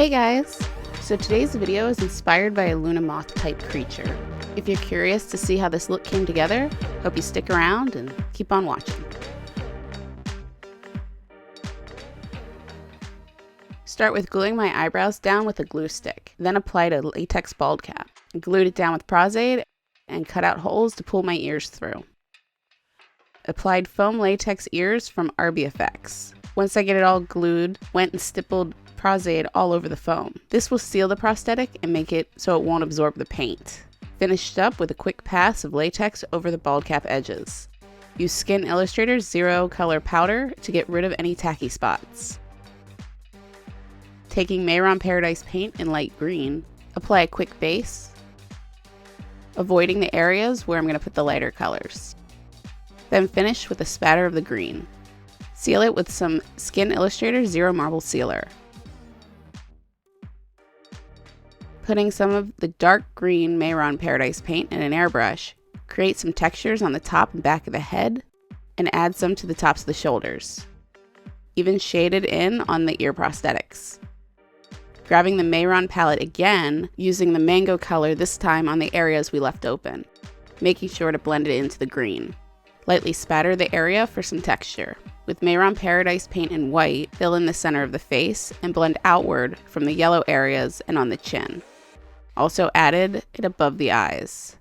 Hey guys! So today's video is inspired by a Luna moth type creature. If you're curious to see how this look came together, hope you stick around and keep on watching. Start with gluing my eyebrows down with a glue stick, then applied a latex bald cap. Glued it down with Prosthetics and cut out holes to pull my ears through. Applied foam latex ears from RBFX. Once I get it all glued, went and stippled Prosthetics all over the foam. This will seal the prosthetic and make it so it won't absorb the paint. Finished up with a quick pass of latex over the bald cap edges. Use Skin Illustrator's Zero Color Powder to get rid of any tacky spots. Taking Mehron Paradise paint in light green, apply a quick base, avoiding the areas where I'm going to put the lighter colors. Then finish with a spatter of the green. Seal it with some Skin Illustrator Zero Marble Sealer. Putting some of the dark green Mehron Paradise paint in an airbrush, create some textures on the top and back of the head, and add some to the tops of the shoulders. Even shaded in on the ear prosthetics. Grabbing the Mehron palette again, using the mango color this time on the areas we left open, making sure to blend it into the green. Lightly spatter the area for some texture. With Mehron Paradise paint in white, fill in the center of the face and blend outward from the yellow areas and on the chin. Also added it above the eyes.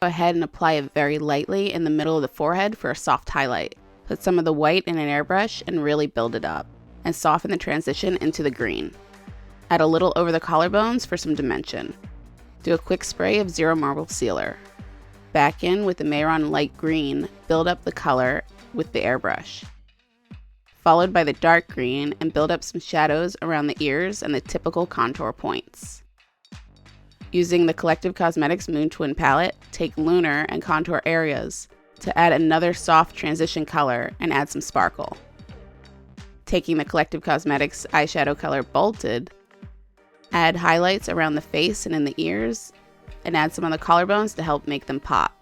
Go ahead and apply it very lightly in the middle of the forehead for a soft highlight. Put some of the white in an airbrush and really build it up, and soften the transition into the green. Add a little over the collarbones for some dimension. Do a quick spray of Zero Marble Sealer. Back in with the Mehron light green, build up the color with the airbrush. Followed by the dark green and build up some shadows around the ears and the typical contour points. Using the ColourPop Cosmetics Moontwin Palette, take Lunar and contour areas to add another soft transition color and add some sparkle. Taking the ColourPop Cosmetics eyeshadow color Bolted, add highlights around the face and in the ears, and add some on the collarbones to help make them pop.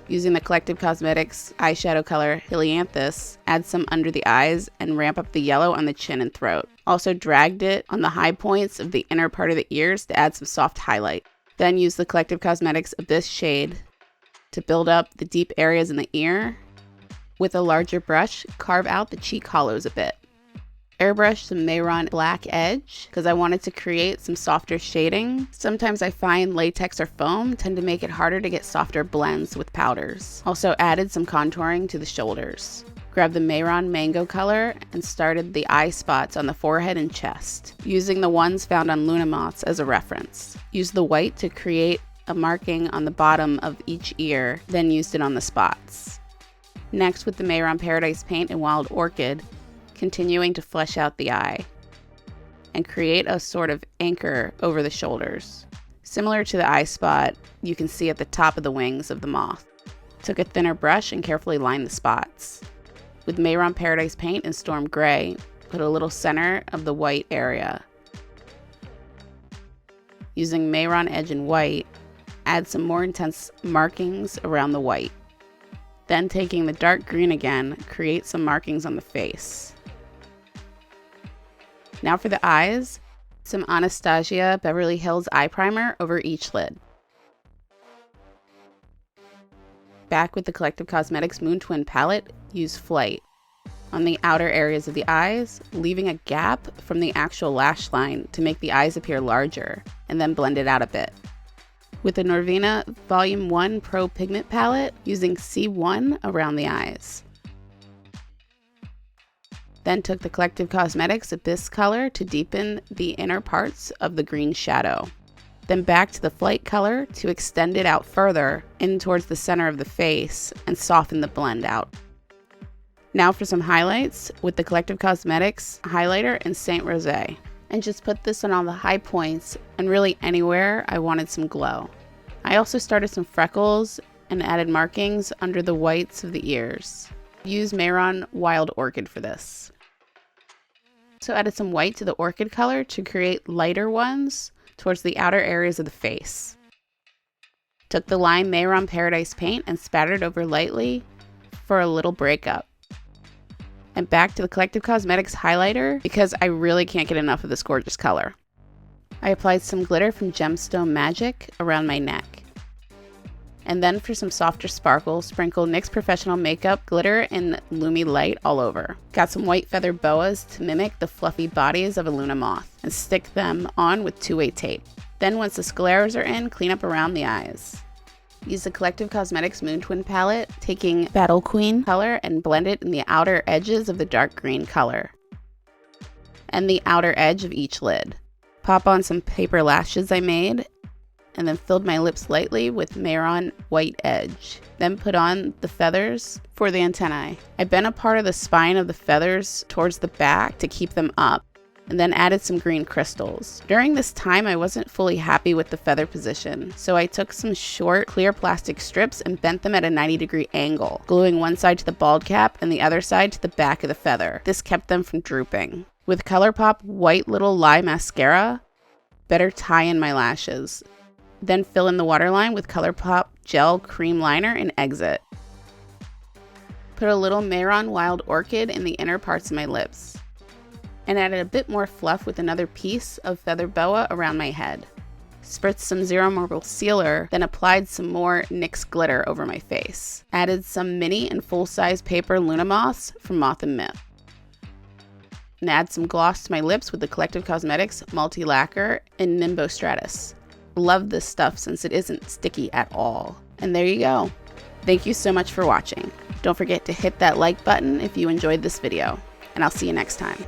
Using the ColourPop Cosmetics eyeshadow color Helianthus, add some under the eyes and ramp up the yellow on the chin and throat. Also dragged it on the high points of the inner part of the ears to add some soft highlight. Then use the ColourPop Cosmetics Abyss shade to build up the deep areas in the ear. With a larger brush, carve out the cheek hollows a bit. Airbrush some Mehron black edge because I wanted to create some softer shading. Sometimes I find latex or foam tend to make it harder to get softer blends with powders. Also added some contouring to the shoulders. Grabbed the Mehron mango color and started the eye spots on the forehead and chest, using the ones found on Luna moths as a reference. Used the white to create a marking on the bottom of each ear, then used it on the spots. Next, with the Mehron Paradise paint in Wild Orchid, continuing to flesh out the eye and create a sort of anchor over the shoulders. Similar to the eye spot you can see at the top of the wings of the moth. Took a thinner brush and carefully lined the spots. With Mehron Paradise paint in Storm Gray, put a little center of the white area. Using Mehron Edge in white, add some more intense markings around the white. Then taking the dark green again, create some markings on the face. Now for the eyes, some Anastasia Beverly Hills eye primer over each lid. Back with the ColourPop Cosmetics Moontwin Palette, use Flight on the outer areas of the eyes, leaving a gap from the actual lash line to make the eyes appear larger, and then blend it out a bit. With the Norvina Volume 1 Pro Pigment Palette, using C1 around the eyes. Then took the ColourPop Cosmetics Abyss color to deepen the inner parts of the green shadow. Then back to the Flight color to extend it out further in towards the center of the face and soften the blend out. Now for some highlights with the ColourPop Cosmetics highlighter in Saint Rosé. And just put this on all the high points and really anywhere I wanted some glow. I also started some freckles and added markings under the whites of the ears. Use Mehron Wild Orchid for this. Also added some white to the Orchid color to create lighter ones towards the outer areas of the face. Took the lime Mehron Paradise paint and spattered over lightly for a little breakup. And back to the ColourPop Cosmetics highlighter because I really can't get enough of this gorgeous color. I applied some glitter from Gemstone Magic around my neck. And then for some softer sparkle, sprinkle NYX Professional Makeup glitter and Lumi-Lite all over. Got some white feather boas to mimic the fluffy bodies of a Luna moth, and stick them on with 2-way tape. Then once the scaleras are in, clean up around the eyes. Use the ColourPop Cosmetics Moontwin Palette, taking Battle Queen color and blend it in the outer edges of the dark green color and the outer edge of each lid. Pop on some paper lashes I made, and then filled my lips lightly with Mehron white edge. Then put on the feathers for the antennae. I bent a part of the spine of the feathers towards the back to keep them up, and then added some green crystals. During this time, I wasn't fully happy with the feather position, so I took some short, clear plastic strips and bent them at a 90-degree angle, gluing one side to the bald cap and the other side to the back of the feather. This kept them from drooping. With ColourPop White Little Lie Mascara, better tie in my lashes. Then fill in the waterline with ColourPop Gel Cream Liner and exit. Put a little Mehron Wild Orchid in the inner parts of my lips, and added a bit more fluff with another piece of feather boa around my head. Spritzed some Zero Marble Sealer, then applied some more NYX glitter over my face. Added some mini and full-size paper Luna Moths from Moth Myth. And add some gloss to my lips with the ColourPop Cosmetics Multi Laquer and Nimbostratus. Love this stuff since it isn't sticky at all. And there you go. Thank you so much for watching. Don't forget to hit that like button if you enjoyed this video, and I'll see you next time.